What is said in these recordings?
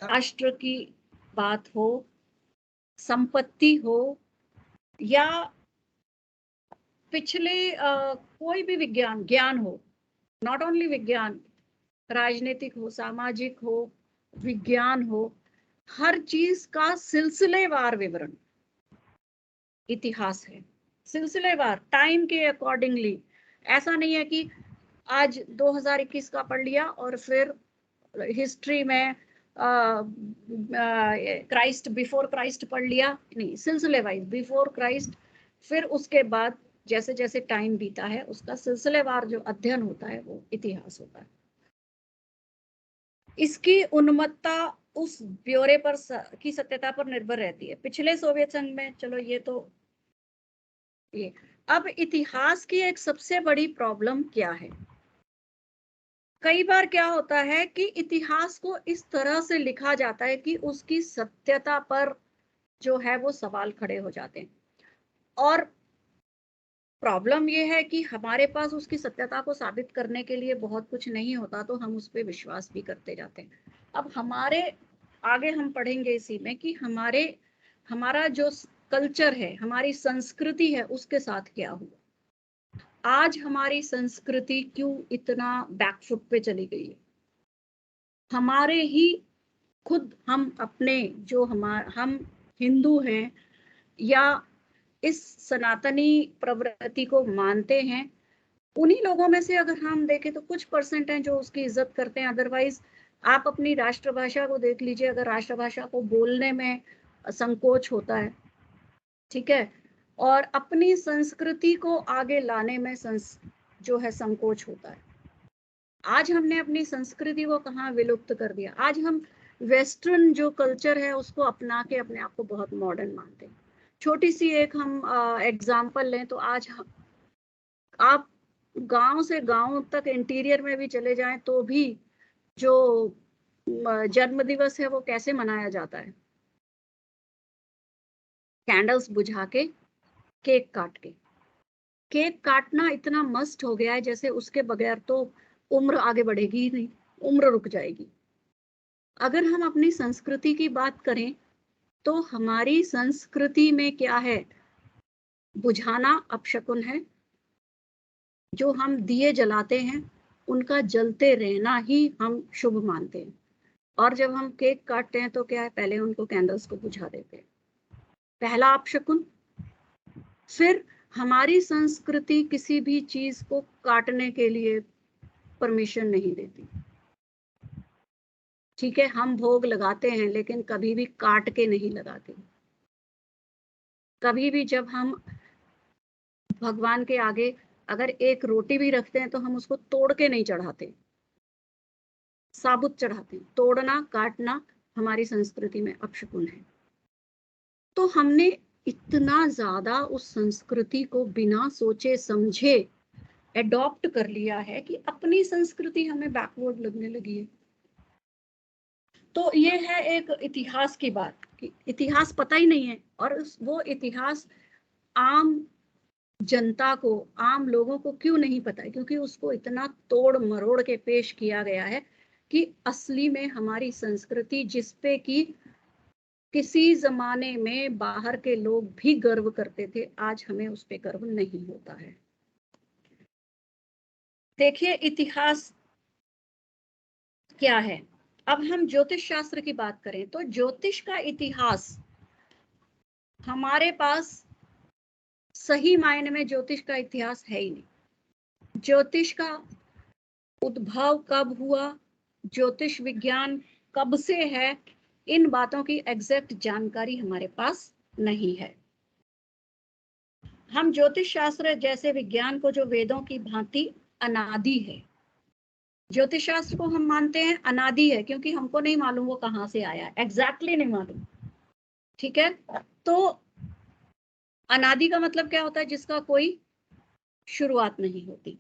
राष्ट्र की बात हो, संपत्ति हो, या पिछले कोई भी विज्ञान ज्ञान हो, नॉट ओनली विज्ञान, राजनीतिक हो, सामाजिक हो, विज्ञान हो, हर चीज का सिलसिलेवार विवरण इतिहास है। सिलसिलेवार, टाइम के अकॉर्डिंगली। ऐसा नहीं है कि आज 2021 का पढ़ लिया और फिर हिस्ट्री में क्राइस्ट, बिफोर क्राइस्ट पढ़ लिया, नहीं, सिलसिले वाइज, बिफोर क्राइस्ट, फिर उसके बाद जैसे जैसे टाइम बीता है उसका सिलसिलेवार जो अध्ययन होता है वो इतिहास होता है। इसकी उन्मत्ता उस ब्यौरे पर की सत्यता पर निर्भर रहती है। पिछले सोवियत संघ में, चलो ये तो ये। अब इतिहास की एक सबसे बड़ी प्रॉब्लम क्या है? कई बार क्या होता है कि इतिहास को इस तरह से लिखा जाता है कि उसकी सत्यता पर जो है वो सवाल खड़े हो जाते हैं, और प्रॉब्लम ये है कि हमारे पास उसकी सत्यता को साबित करने के लिए बहुत कुछ नहीं होता, तो हम उस पर विश्वास भी करते जाते हैं। अब हमारे आगे हम पढ़ेंगे इसी में कि हमारा जो कल्चर है, हमारी संस्कृति है, उसके साथ क्या हुआ। आज हमारी संस्कृति क्यों इतना बैकफुट पे चली गई है? हमारे ही खुद, हम अपने जो हम हिंदू हैं या इस सनातनी प्रवृत्ति को मानते हैं, उन्हीं लोगों में से अगर हम देखें तो कुछ परसेंट हैं जो उसकी इज्जत करते हैं। अदरवाइज आप अपनी राष्ट्रभाषा को देख लीजिए, अगर राष्ट्रभाषा को बोलने में संकोच होता है, ठीक है, और अपनी संस्कृति को आगे लाने में जो है संकोच होता है। आज हमने अपनी संस्कृति को कहाँ विलुप्त कर दिया। आज हम वेस्टर्न जो कल्चर है उसको अपना के अपने आप को बहुत मॉडर्न मानते हैं। छोटी सी एक हम एग्जाम्पल लें तो आज आप गांव से गांव तक इंटीरियर में भी चले जाएं तो भी जो जन्म दिवस है वो कैसे मनाया जाता है? कैंडल्स बुझा के, केक काट के। केक काटना इतना मस्ट हो गया है जैसे उसके बगैर तो उम्र आगे बढ़ेगी ही नहीं, उम्र रुक जाएगी। अगर हम अपनी संस्कृति की बात करें तो हमारी संस्कृति में क्या है? बुझाना अपशकुन है। जो हम दिए जलाते हैं उनका जलते रहना ही हम शुभ मानते हैं, और जब हम केक काटते हैं तो क्या है, पहले उनको कैंडल्स को बुझा देते हैं, पहला अपशकुन। फिर हमारी संस्कृति किसी भी चीज को काटने के लिए परमिशन नहीं देती। ठीक है, हम भोग लगाते हैं लेकिन कभी भी काट के नहीं लगाते। कभी भी जब हम भगवान के आगे अगर एक रोटी भी रखते हैं तो हम उसको तोड़ के नहीं चढ़ाते, साबुत चढ़ाते हैं। तोड़ना, काटना हमारी संस्कृति में अपशकुन है। तो हमने इतना ज्यादा उस संस्कृति को बिना सोचे समझे एडॉप्ट कर लिया है कि अपनी संस्कृति हमें बैकवर्ड लगने लगी है। तो ये है एक इतिहास की बात कि इतिहास पता ही नहीं है, और वो इतिहास आम जनता को, आम लोगों को क्यों नहीं पता है? क्योंकि उसको इतना तोड़ मरोड़ के पेश किया गया है कि असली में हमारी संस्कृति, जिसपे कि किसी जमाने में बाहर के लोग भी गर्व करते थे, आज हमें उस पे गर्व नहीं होता है। देखिए इतिहास क्या है। अब हम ज्योतिष शास्त्र की बात करें तो ज्योतिष का इतिहास हमारे पास सही मायने में ज्योतिष का इतिहास है ही नहीं। ज्योतिष का उद्भव कब हुआ, ज्योतिष विज्ञान कब से है, इन बातों की एग्जैक्ट जानकारी हमारे पास नहीं है। हम ज्योतिष शास्त्र जैसे विज्ञान को जो वेदों की भांति अनादि है, ज्योतिष शास्त्र को हम मानते हैं अनादि है, क्योंकि हमको नहीं मालूम वो कहाँ से आया, एग्जैक्टली नहीं मालूम। ठीक है, तो अनादि का मतलब क्या होता है? जिसका कोई शुरुआत नहीं होती।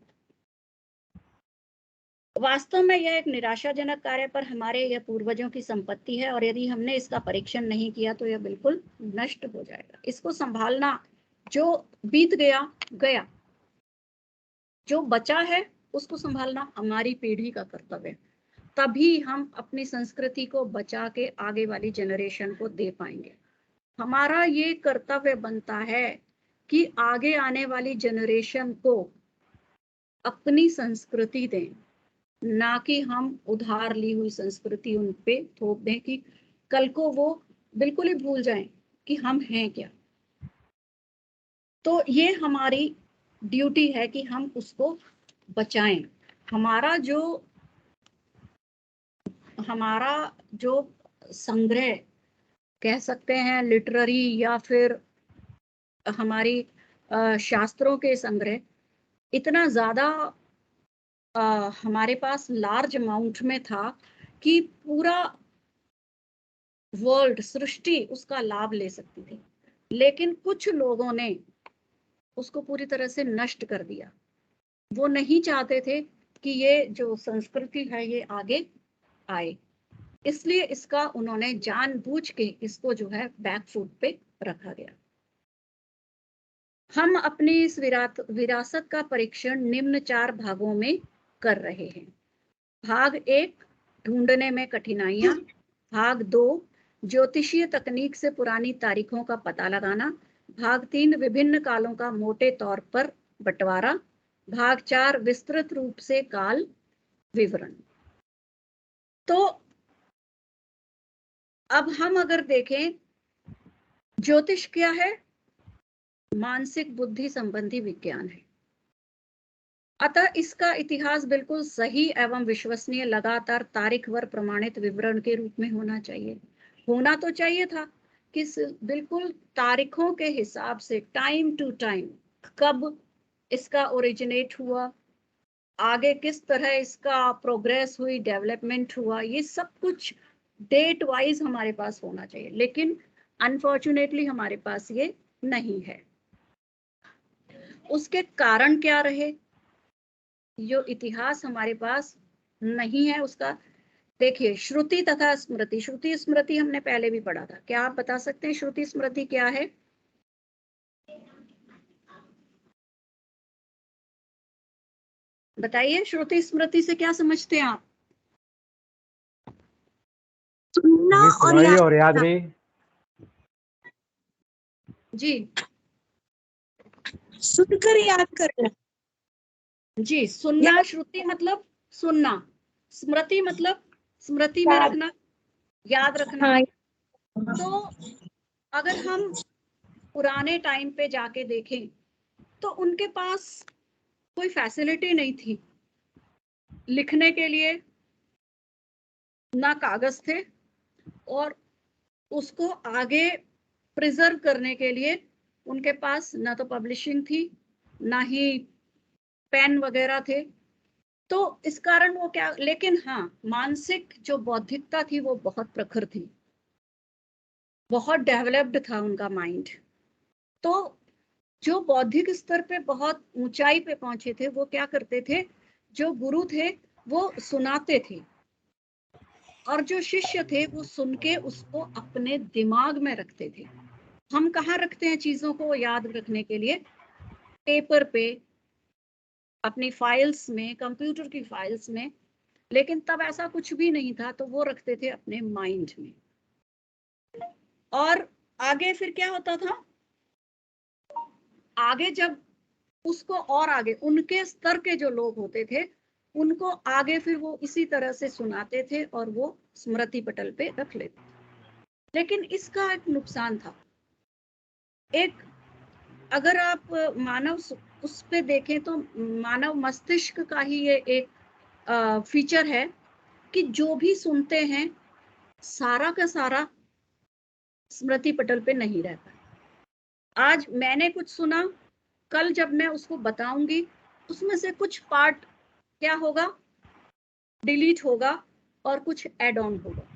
वास्तव में यह एक निराशाजनक कार्य पर हमारे यह पूर्वजों की संपत्ति है, और यदि हमने इसका परीक्षण नहीं किया तो यह बिल्कुल नष्ट हो जाएगा। इसको संभालना, जो बीत गया गया, जो बचा है उसको संभालना हमारी पीढ़ी का कर्तव्य है। तभी हम अपनी संस्कृति को बचा के आगे वाली जनरेशन को दे पाएंगे। हमारा ये कर्तव्य बनता है कि आगे आने वाली जनरेशन को अपनी संस्कृति दें, ना कि हम उधार ली हुई संस्कृति उन पे थोप दें कि कल को वो बिल्कुल ही भूल जाएं कि हम हैं क्या। तो ये हमारी ड्यूटी है कि हम उसको बचाएं। हमारा जो संग्रह कह सकते हैं, लिटरेरी या फिर हमारी शास्त्रों के संग्रह इतना ज्यादा हमारे पास लार्ज अमाउंट में था कि पूरा वर्ल्ड, सृष्टि उसका लाभ ले सकती थी, लेकिन कुछ लोगों ने उसको पूरी तरह से नष्ट कर दिया। वो नहीं चाहते थे कि ये जो संस्कृति है ये आगे आए, इसलिए इसका उन्होंने जानबूझ के इसको जो है बैक फुट पे रखा गया। हम अपनी इस विरासत का परीक्षण निम्न 4 भागों में कर रहे हैं। भाग 1, ढूंढने में कठिनाइयां। भाग 2, ज्योतिषीय तकनीक से पुरानी तारीखों का पता लगाना। भाग 3, विभिन्न कालों का मोटे तौर पर बंटवारा। भाग 4, विस्तृत रूप से काल विवरण। तो अब हम अगर देखें, ज्योतिष क्या है? मानसिक बुद्धि संबंधी विज्ञान है। अतः इसका इतिहास बिल्कुल सही एवं विश्वसनीय, लगातार तारीखवार प्रमाणित विवरण के रूप में होना चाहिए। होना तो चाहिए था कि बिल्कुल तारीखों के हिसाब से टाइम टू टाइम कब इसका ओरिजिनेट हुआ, आगे किस तरह इसका प्रोग्रेस हुई, डेवलपमेंट हुआ, ये सब कुछ डेट वाइज हमारे पास होना चाहिए। लेकिन अनफॉर्चुनेटली हमारे पास ये नहीं है। उसके कारण क्या रहे? जो इतिहास हमारे पास नहीं है उसका, देखिए, श्रुति तथा स्मृति। श्रुति स्मृति हमने पहले भी पढ़ा था। क्या आप बता सकते हैं श्रुति स्मृति क्या है? बताइए, श्रुति स्मृति से क्या समझते हैं आप? सुनना और याद नहीं। जी, सुनकर याद करना। जी, सुनना। श्रुति मतलब सुनना, स्मृति मतलब स्मृति में रखना, याद रखना। हाँ। तो अगर हम पुराने टाइम पे जाके देखें तो उनके पास कोई फैसिलिटी नहीं थी लिखने के लिए, ना कागज थे, और उसको आगे प्रिजर्व करने के लिए उनके पास ना तो पब्लिशिंग थी, ना ही पेन वगैरह थे। तो इस कारण वो क्या, लेकिन हाँ, मानसिक जो बौद्धिकता थी वो बहुत प्रखर थी, बहुत डेवलप्ड था उनका माइंड। तो जो बौद्धिक स्तर पे बहुत ऊंचाई पे पहुंचे थे, वो क्या करते थे, जो गुरु थे वो सुनाते थे, और जो शिष्य थे वो सुन के उसको अपने दिमाग में रखते थे। हम कहाँ रखते हैं चीजों को याद रखने के लिए? पेपर पे, अपनी फाइल्स में, कंप्यूटर की फाइल्स में। लेकिन तब ऐसा कुछ भी नहीं था, तो वो रखते थे अपने माइंड में। और आगे फिर क्या होता था? आगे जब उसको और आगे उनके स्तर के जो लोग होते थे उनको आगे फिर वो इसी तरह से सुनाते थे और वो स्मृति पटल पे रख लेते थे। लेकिन इसका एक नुकसान था। एक, अगर आप मानव उस पे देखें तो मानव मस्तिष्क का ही ये एक फीचर है कि जो भी सुनते हैं सारा का सारा स्मृति पटल पे नहीं रहता। आज मैंने कुछ सुना, कल जब मैं उसको बताऊंगी उसमें से कुछ पार्ट क्या होगा, डिलीट होगा और कुछ ऐड ऑन होगा।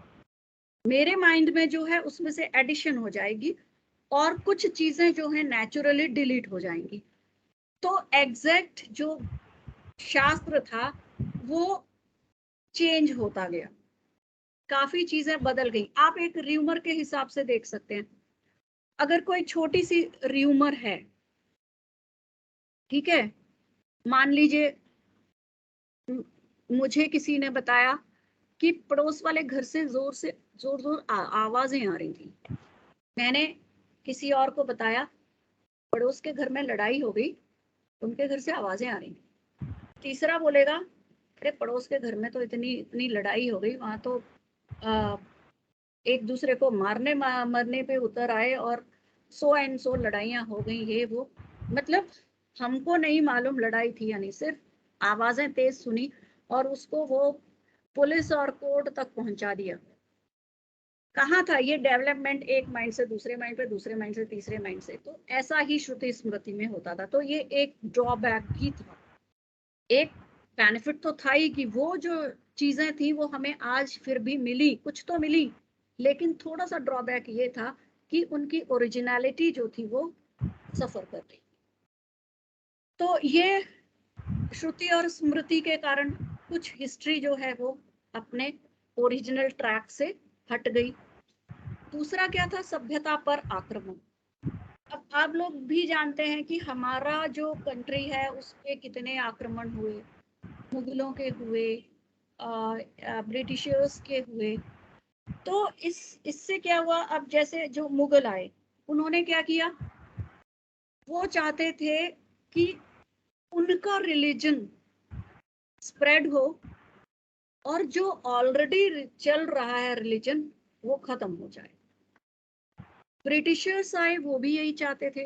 मेरे माइंड में जो है उसमें से एडिशन हो जाएगी और कुछ चीजें जो है नेचुरली डिलीट हो जाएंगी। तो एग्जैक्ट जो शास्त्र था वो चेंज होता गया, काफी चीजें बदल गई। आप एक र्यूमर के हिसाब से देख सकते हैं। अगर कोई छोटी सी र्यूमर है, ठीक है, मान लीजिए मुझे किसी ने बताया कि पड़ोस वाले घर से जोर आवाजें आ रही थी। मैंने किसी और को बताया, पड़ोस के घर में लड़ाई हो गई, उनके घर से आवाजें आ रही थी। तीसरा बोलेगा, अरे पड़ोस के घर में तो इतनी इतनी लड़ाई हो गई, वहां तो एक दूसरे को मरने पे उतर आए और सो एंड सो लड़ाइयां हो गई, ये वो। मतलब हमको नहीं मालूम लड़ाई थी या नहीं, सिर्फ आवाजें तेज सुनी और उसको वो पुलिस और कोर्ट तक पहुंचा दिया। कहाँ था ये डेवलपमेंट? एक माइंड से दूसरे माइंड पे, दूसरे माइंड से तीसरे माइंड से। तो ऐसा ही श्रुति स्मृति में होता था। तो ये एक ड्रॉबैक ही था। एक बेनिफिट तो था ही कि वो जो चीजें थी वो हमें आज फिर भी मिली, कुछ तो मिली, लेकिन थोड़ा सा ड्रॉबैक ये था कि उनकी ओरिजिनलिटी जो थी वो सफर कर रही। तो ये श्रुति और स्मृति के कारण कुछ हिस्ट्री जो है वो अपने ओरिजिनल ट्रैक से हट गई। दूसरा क्या था? सभ्यता पर आक्रमण। अब आप लोग भी जानते हैं कि हमारा जो कंट्री है उस पे कितने आक्रमण हुए, मुगलों के हुए, ब्रिटिशर्स के हुए। तो इससे क्या हुआ? अब जैसे जो मुगल आए, उन्होंने क्या किया? वो चाहते थे कि उनका रिलीजन स्प्रेड हो और जो ऑलरेडी चल रहा है रिलीजन वो खत्म हो जाए। ब्रिटिशर्स आए, वो भी यही चाहते थे,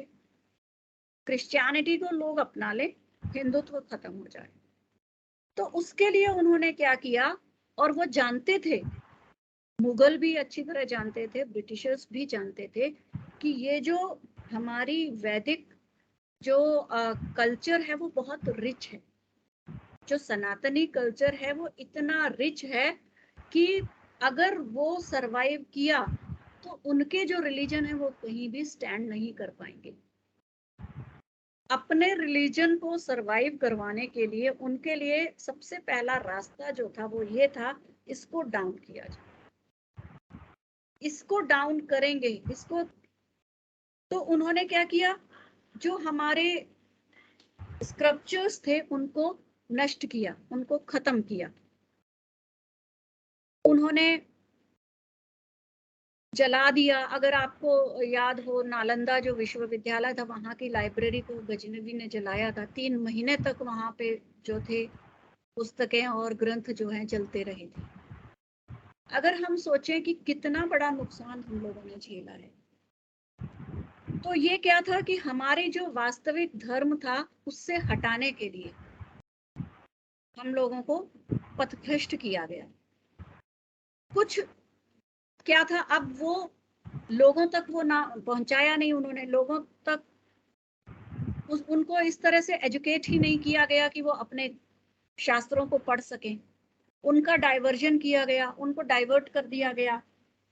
क्रिश्चियनिटी को लोग अपना ले, हिंदुत्व खत्म हो जाए। तो उसके लिए उन्होंने क्या किया? और वो जानते थे, मुगल भी अच्छी तरह जानते थे, ब्रिटिशर्स भी जानते थे कि ये जो हमारी वैदिक जो कल्चर है वो बहुत रिच है। जो सनातनी कल्चर है वो इतना रिच है कि अगर वो सरवाइव किया तो उनके जो रिलीजन है वो कहीं भी स्टैंड नहीं कर पाएंगे। अपने रिलीजन को सरवाइव करवाने के लिए उनके लिए सबसे पहला रास्ता जो था वो ये था, इसको डाउन किया जाए। इसको डाउन करेंगे, इसको। तो उन्होंने क्या किया? जो हमारे स्क्रप्चर्स थे उनको नष्ट किया, उनको खत्म किया। उन्होंने जला दिया। अगर आपको याद हो, नालंदा जो विश्वविद्यालय था वहां की लाइब्रेरी को गजनवी ने जलाया था। 3 महीने तक वहां पे जो थे पुस्तकें और ग्रंथ जो हैं जलते रहे थे। अगर हम सोचें कि कितना बड़ा नुकसान हम लोगों ने झेला है, तो ये क्या था कि हमारे जो वास्तविक धर्म था उससे हटाने के लिए हम लोगों को पथभ्रष्ट किया गया। कुछ क्या था, अब वो लोगों तक वो ना पहुंचाया नहीं उन्होंने, लोगों तक उनको इस तरह से एजुकेट ही नहीं किया गया कि वो अपने शास्त्रों को पढ़ सकें। उनका डाइवर्जन किया गया, उनको डाइवर्ट कर दिया गया।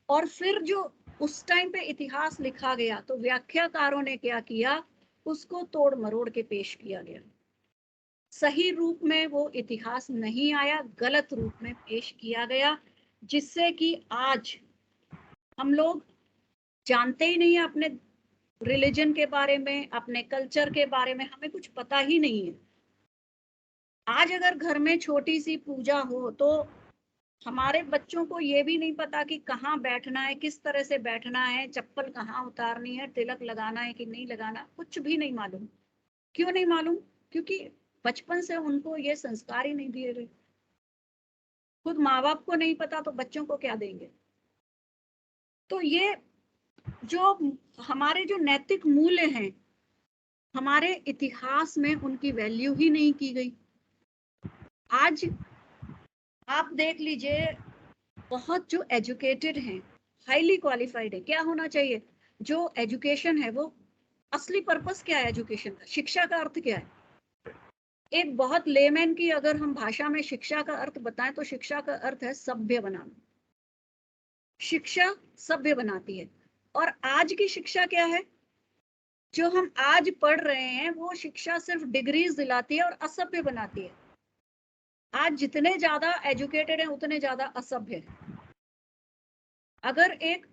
और फिर जो उस टाइम पे इतिहास लिखा गया तो व्याख्याकारों ने क्या किया? उसको तोड़ मरोड़ के पेश किया गया। सही रूप में वो इतिहास नहीं आया, गलत रूप में पेश किया गया, जिससे कि आज हम लोग जानते ही नहीं है अपने रिलीजन के बारे में, अपने कल्चर के बारे में हमें कुछ पता ही नहीं है। आज अगर घर में छोटी सी पूजा हो तो हमारे बच्चों को ये भी नहीं पता कि कहाँ बैठना है, किस तरह से बैठना है, चप्पल कहाँ उतारनी है, तिलक लगाना है कि नहीं लगाना, कुछ भी नहीं मालूम। क्यों नहीं मालूम? क्योंकि बचपन से उनको ये संस्कार ही नहीं दिए गए। खुद माँ बाप को नहीं पता तो बच्चों को क्या देंगे? तो ये जो हमारे जो नैतिक मूल्य हैं, हमारे इतिहास में उनकी वैल्यू ही नहीं की गई। आज आप देख लीजिए, बहुत जो एजुकेटेड हैं, हाईली क्वालिफाइड है, क्या होना चाहिए? जो एजुकेशन है वो असली पर्पस क्या है एजुकेशन का? शिक्षा का अर्थ क्या है? एक बहुत लेमैन की अगर हम भाषा में शिक्षा का अर्थ बताएं तो शिक्षा का अर्थ है सभ्य बनाना। शिक्षा सभ्य बनाती है। और आज की शिक्षा क्या है? जो हम आज पढ़ रहे हैं वो शिक्षा सिर्फ डिग्रीज दिलाती है और असभ्य बनाती है। आज जितने ज्यादा एजुकेटेड हैं उतने ज्यादा असभ्य हैं। अगर एक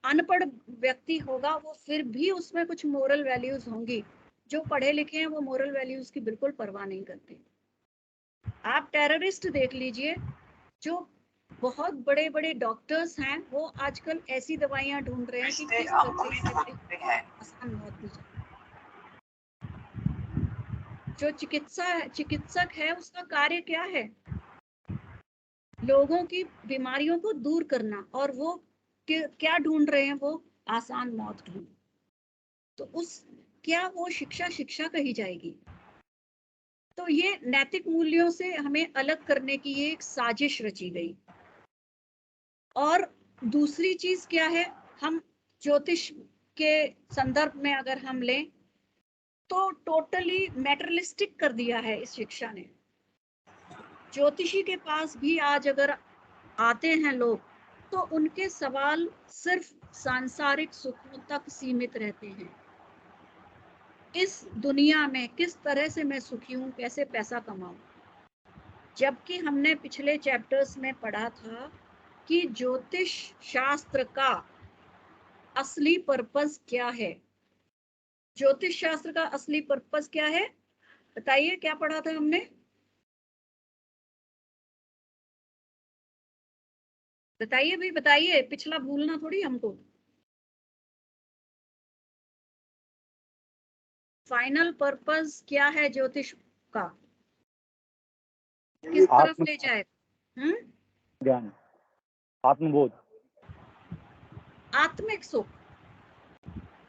अनपढ़ व्यक्ति होगा वो फिर भी उसमें कुछ मोरल वैल्यूज होंगी। जो पढ़े लिखे हैं वो मोरल वैल्यूज की बिल्कुल परवाह नहीं करते। आप टेररिस्ट देख लीजिए, जो बहुत बड़े बड़े डॉक्टर्स हैं, वो आजकल ऐसी दवाइयां ढूंढ रहे हैं कि किस तकलीफ से आसान मौत दी जाए। जो चिकित्सक है उसका कार्य क्या है? लोगों की बीमारियों को दूर करना, और वो क्या ढूंढ रहे हैं? वो आसान मौत ढूंढ। तो उस क्या वो शिक्षा कही जाएगी? तो ये नैतिक मूल्यों से हमें अलग करने की ये एक साजिश रची गई। और दूसरी चीज क्या है, हम ज्योतिष के संदर्भ में अगर हम लें तो टोटली मैटरलिस्टिक कर दिया है इस शिक्षा ने। ज्योतिषी के पास भी आज अगर आते हैं लोग तो उनके सवाल सिर्फ सांसारिक सुखों तक सीमित रहते हैं। इस दुनिया में किस तरह से मैं सुखी हूं, कैसे पैसा कमाऊं। जबकि हमने पिछले चैप्टर्स में पढ़ा था कि ज्योतिष शास्त्र का असली पर्पस क्या है। ज्योतिष शास्त्र का असली पर्पस क्या है? बताइए, क्या पढ़ा था हमने? बताइए भाई, बताइए, पिछला भूलना थोड़ी हमको। फाइनल पर्पस क्या है ज्योतिष का? किस तरफ ले जाए? ज्ञान, आत्मबोध, आत्मिक सुख।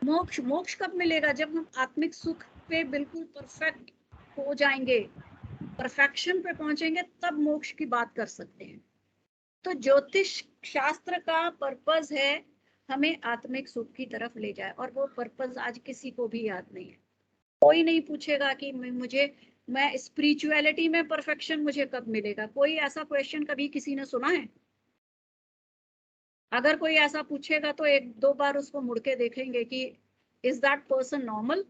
मोक्ष। मोक्ष कब मिलेगा? जब हम आत्मिक सुख पे बिल्कुल परफेक्ट हो जाएंगे, परफेक्शन पे पहुंचेंगे, तब मोक्ष की बात कर सकते हैं। तो ज्योतिष शास्त्र का पर्पस है हमें आत्मिक सुख की तरफ ले जाए, और वो पर्पस आज किसी को भी याद नहीं है। कोई नहीं पूछेगा कि मैं स्पिरिचुअलिटी में परफेक्शन मुझे कब मिलेगा। कोई ऐसा क्वेश्चन कभी किसी ने सुना है? अगर कोई ऐसा पूछेगा तो एक दो बार उसको मुड़ के देखेंगे कि इज दैट पर्सन नॉर्मल,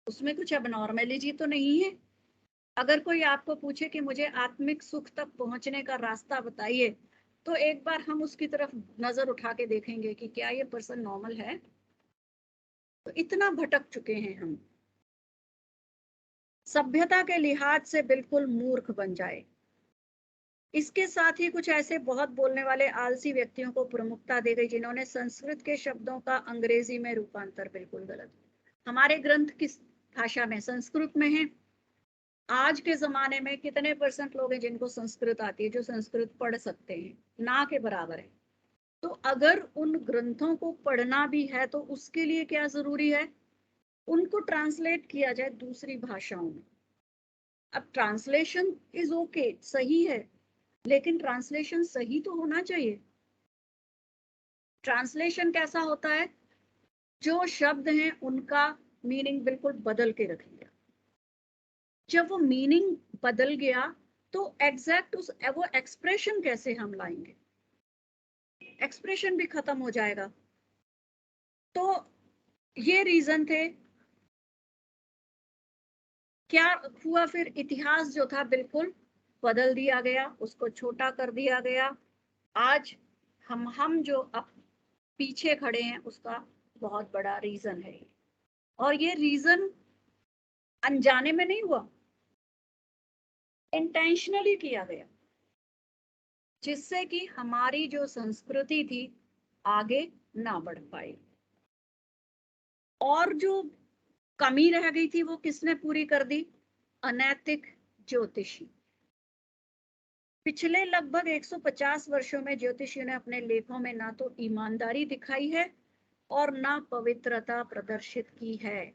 उसमें कुछ अबनॉर्मेलिटी तो नहीं है। अगर कोई आपको पूछे कि मुझे आत्मिक सुख तक पहुंचने का रास्ता बताइए, तो एक बार हम उसकी तरफ नजर उठा के देखेंगे कि क्या ये पर्सन नॉर्मल है। तो इतना भटक चुके हैं हम, सभ्यता के लिहाज से बिल्कुल मूर्ख बन जाए। इसके साथ ही कुछ ऐसे बहुत बोलने वाले आलसी व्यक्तियों को प्रमुखता दी गई जिन्होंने संस्कृत के शब्दों का अंग्रेजी में रूपांतर बिल्कुल गलत। हमारे ग्रंथ किस भाषा में? संस्कृत में है। आज के जमाने में कितने % लोग हैं जिनको संस्कृत आती है, जो संस्कृत पढ़ सकते हैं? ना के बराबर है। तो अगर उन ग्रंथों को पढ़ना भी है तो उसके लिए क्या जरूरी है? उनको ट्रांसलेट किया जाए दूसरी भाषाओं में। अब ट्रांसलेशन इज ओके, सही है, लेकिन ट्रांसलेशन सही तो होना चाहिए। ट्रांसलेशन कैसा होता है? जो शब्द हैं उनका मीनिंग बिल्कुल बदल के रख दिया। जब वो मीनिंग बदल गया तो एग्जैक्ट वो एक्सप्रेशन कैसे हम लाएंगे? एक्सप्रेशन भी खत्म हो जाएगा। तो ये रीजन थे। क्या हुआ फिर? इतिहास जो था बिल्कुल बदल दिया गया, उसको छोटा कर दिया गया। आज हम जो अब पीछे खड़े हैं उसका बहुत बड़ा रीजन है। और ये रीजन अनजाने में नहीं हुआ, इंटेंशनली किया गया, जिससे कि हमारी जो संस्कृति थी आगे ना बढ़ पाई। और जो कमी रह गई थी वो किसने पूरी कर दी? अनैतिक ज्योतिषी। पिछले लगभग 150 वर्षों में ज्योतिषियों ने अपने लेखों में ना तो ईमानदारी दिखाई है और ना पवित्रता प्रदर्शित की है।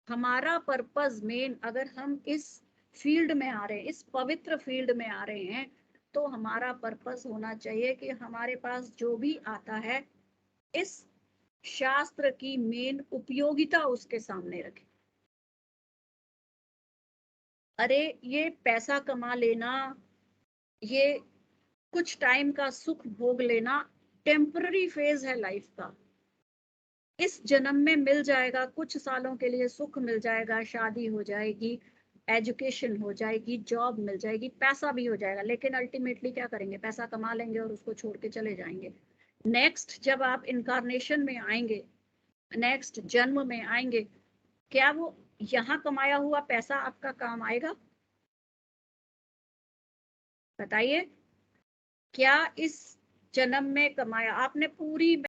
हमारा पर्पस मेन, अगर हम इस फील्ड में आ रहे हैं, इस पवित्र फील्ड में आ रहे हैं, तो हमारा पर्पस होना चाहिए कि हमारे पास जो भी आता है इस शास्त्र की मेन उपयोगिता उसके सामने रखें। अरे ये पैसा कमा लेना, ये कुछ टाइम का सुख भोग लेना टेम्पररी फेज है लाइफ का। इस जन्म में मिल जाएगा, कुछ सालों के लिए सुख मिल जाएगा, शादी हो जाएगी, एजुकेशन हो जाएगी, जॉब मिल जाएगी, पैसा भी हो जाएगा, लेकिन अल्टीमेटली क्या करेंगे? पैसा कमा लेंगे और उसको छोड़ के चले जाएंगे। नेक्स्ट जब आप इनकारनेशन में आएंगे, नेक्स्ट जन्म में आएंगे, क्या वो यहाँ कमाया हुआ पैसा आपका काम आएगा? बताइए, क्या इस जन्म में कमाया? आपने पूरी